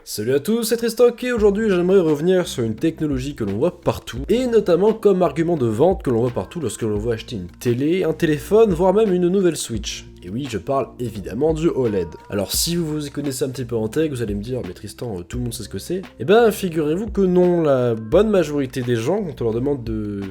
Salut à tous, c'est Tristock et aujourd'hui j'aimerais revenir sur une technologie que l'on voit partout, et notamment comme argument de vente que l'on voit partout lorsque l'on veut acheter une télé, un téléphone, voire même une nouvelle Switch. Et oui, je parle évidemment du OLED. Alors si vous vous y connaissez un petit peu en tech, vous allez me dire, mais Tristan, tout le monde sait ce que c'est. Eh ben, figurez-vous que non, la bonne majorité des gens, quand on leur demande de...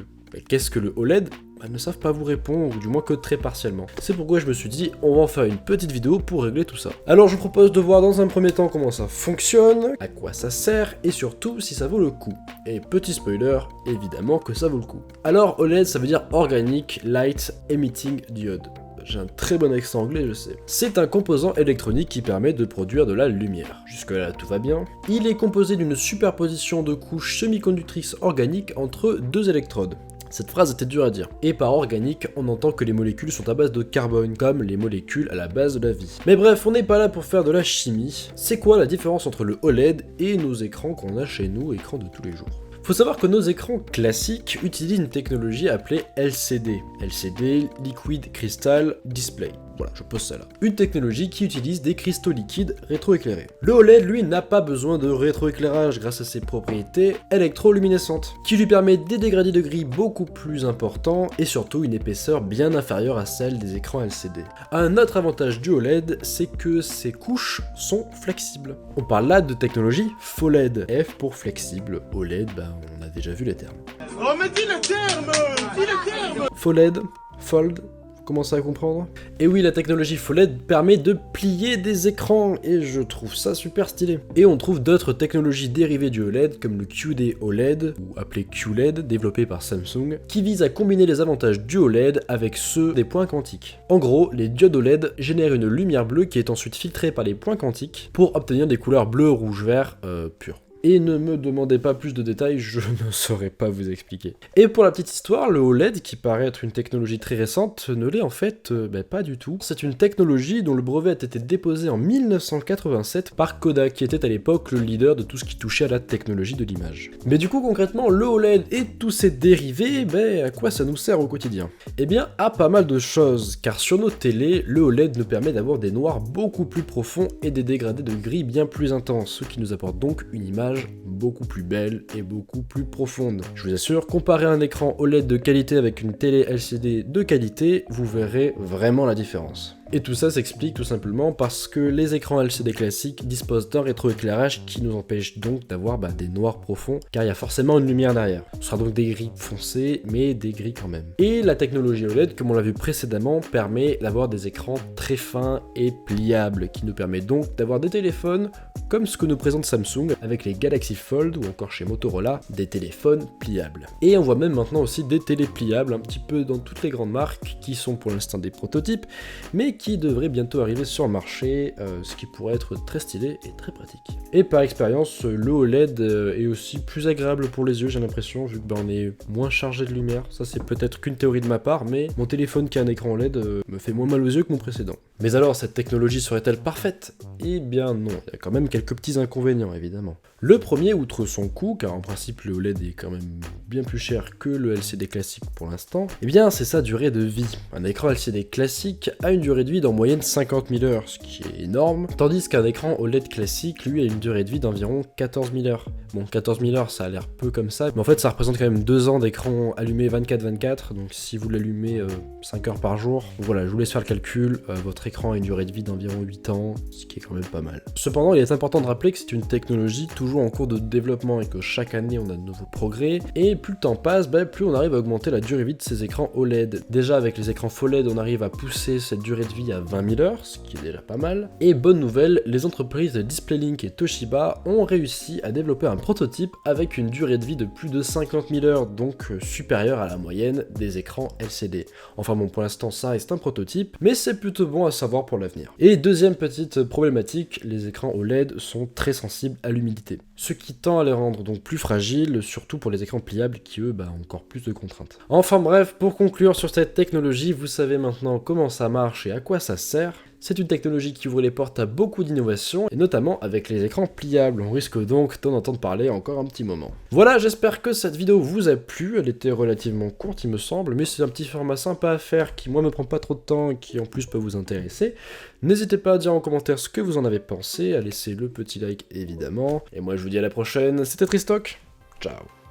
qu'est-ce que le OLED ? Ne savent pas vous répondre, ou du moins que très partiellement. C'est pourquoi je me suis dit, on va en faire une petite vidéo pour régler tout ça. Alors je vous propose de voir dans un premier temps comment ça fonctionne, à quoi ça sert, et surtout si ça vaut le coup. Et petit spoiler, évidemment que ça vaut le coup. Alors OLED ça veut dire Organic Light Emitting Diode. J'ai un très bon accent anglais, je sais. C'est un composant électronique qui permet de produire de la lumière. Jusque-là, tout va bien. Il est composé d'une superposition de couches semi-conductrices organiques entre deux électrodes. Cette phrase était dure à dire. Et par organique, on entend que les molécules sont à base de carbone, comme les molécules à la base de la vie. Mais bref, on n'est pas là pour faire de la chimie. C'est quoi la différence entre le OLED et nos écrans qu'on a chez nous, écrans de tous les jours ? Faut savoir que nos écrans classiques utilisent une technologie appelée LCD. LCD, Liquid Crystal Display. Voilà, je pose ça là. Une technologie qui utilise des cristaux liquides rétroéclairés. Le OLED, lui, n'a pas besoin de rétroéclairage grâce à ses propriétés électroluminescentes, qui lui permet des dégradés de gris beaucoup plus importants et surtout une épaisseur bien inférieure à celle des écrans LCD. Un autre avantage du OLED, c'est que ses couches sont flexibles. On parle là de technologie FOLED. F pour flexible, OLED, on a déjà vu les termes. Oh mais dis le terme! Dis le terme! FOLED, Fold, commencez à comprendre. Et oui, la technologie FOLED permet de plier des écrans, et je trouve ça super stylé. Et on trouve d'autres technologies dérivées du OLED, comme le QD OLED, ou appelé QLED, développé par Samsung, qui vise à combiner les avantages du OLED avec ceux des points quantiques. En gros, les diodes OLED génèrent une lumière bleue qui est ensuite filtrée par les points quantiques pour obtenir des couleurs bleu, rouge, vert pures. Et ne me demandez pas plus de détails, je ne saurais pas vous expliquer. Et pour la petite histoire, le OLED, qui paraît être une technologie très récente, ne l'est en fait pas du tout. C'est une technologie dont le brevet a été déposé en 1987 par Kodak, qui était à l'époque le leader de tout ce qui touchait à la technologie de l'image. Mais du coup, concrètement, le OLED et tous ses dérivés, à quoi ça nous sert au quotidien ? Eh bien, à pas mal de choses, car sur nos télés, le OLED nous permet d'avoir des noirs beaucoup plus profonds et des dégradés de gris bien plus intenses, ce qui nous apporte donc une image beaucoup plus belle et beaucoup plus profonde. Je vous assure, comparer un écran OLED de qualité avec une télé LCD de qualité, vous verrez vraiment la différence. Et tout ça s'explique tout simplement parce que les écrans LCD classiques disposent d'un rétroéclairage qui nous empêche donc d'avoir des noirs profonds, car il y a forcément une lumière derrière. Ce sera donc des gris foncés, mais des gris quand même. Et la technologie OLED, comme on l'a vu précédemment, permet d'avoir des écrans très fins et pliables, qui nous permet donc d'avoir des téléphones comme ce que nous présente Samsung avec les Galaxy Fold ou encore chez Motorola, des téléphones pliables. Et on voit même maintenant aussi des télé pliables un petit peu dans toutes les grandes marques qui sont pour l'instant des prototypes, mais qui devrait bientôt arriver sur le marché, ce qui pourrait être très stylé et très pratique. Et par expérience, le OLED est aussi plus agréable pour les yeux, j'ai l'impression, vu que on est moins chargé de lumière. Ça c'est peut-être qu'une théorie de ma part, mais mon téléphone qui a un écran OLED me fait moins mal aux yeux que mon précédent. Mais alors, cette technologie serait-elle parfaite ? Eh bien non, il y a quand même quelques petits inconvénients évidemment. Le premier, outre son coût, car en principe le OLED est quand même bien plus cher que le LCD classique pour l'instant, eh bien c'est sa durée de vie. Un écran LCD classique a une durée de vie d'en moyenne 50 000 heures, ce qui est énorme, tandis qu'un écran OLED classique, lui, a une durée de vie d'environ 14 000 heures. Bon, 14 000 heures, ça a l'air peu comme ça, mais en fait ça représente quand même 2 ans d'écran allumé 24/24, donc si vous l'allumez 5 heures par jour, voilà, je vous laisse faire le calcul, votre écran a une durée de vie d'environ 8 ans, ce qui est quand même pas mal. Cependant, il est important de rappeler que c'est une technologie toujours en cours de développement et que chaque année on a de nouveaux progrès, et plus le temps passe, plus on arrive à augmenter la durée de vie de ces écrans OLED. Déjà avec les écrans FOLED, on arrive à pousser cette durée de vie à 20 000 heures, ce qui est déjà pas mal. Et bonne nouvelle, les entreprises DisplayLink et Toshiba ont réussi à développer un prototype avec une durée de vie de plus de 50 000 heures, donc supérieure à la moyenne des écrans LCD. Enfin bon, pour l'instant ça reste un prototype, mais c'est plutôt bon à savoir pour l'avenir. Et deuxième petite problématique, les écrans OLED sont très sensibles à l'humidité, ce qui tend à les rendre donc plus fragiles, surtout pour les écrans pliables qui eux ont encore plus de contraintes. Enfin bref, pour conclure sur cette technologie, vous savez maintenant comment ça marche et à quoi ça sert. C'est une technologie qui ouvre les portes à beaucoup d'innovations, et notamment avec les écrans pliables. On risque donc d'en entendre parler encore un petit moment. Voilà, j'espère que cette vidéo vous a plu. Elle était relativement courte, il me semble, mais c'est un petit format sympa à faire qui, moi, me prend pas trop de temps et qui, en plus, peut vous intéresser. N'hésitez pas à dire en commentaire ce que vous en avez pensé, à laisser le petit like, évidemment. Et moi, je vous dis à la prochaine. C'était Tristock. Ciao.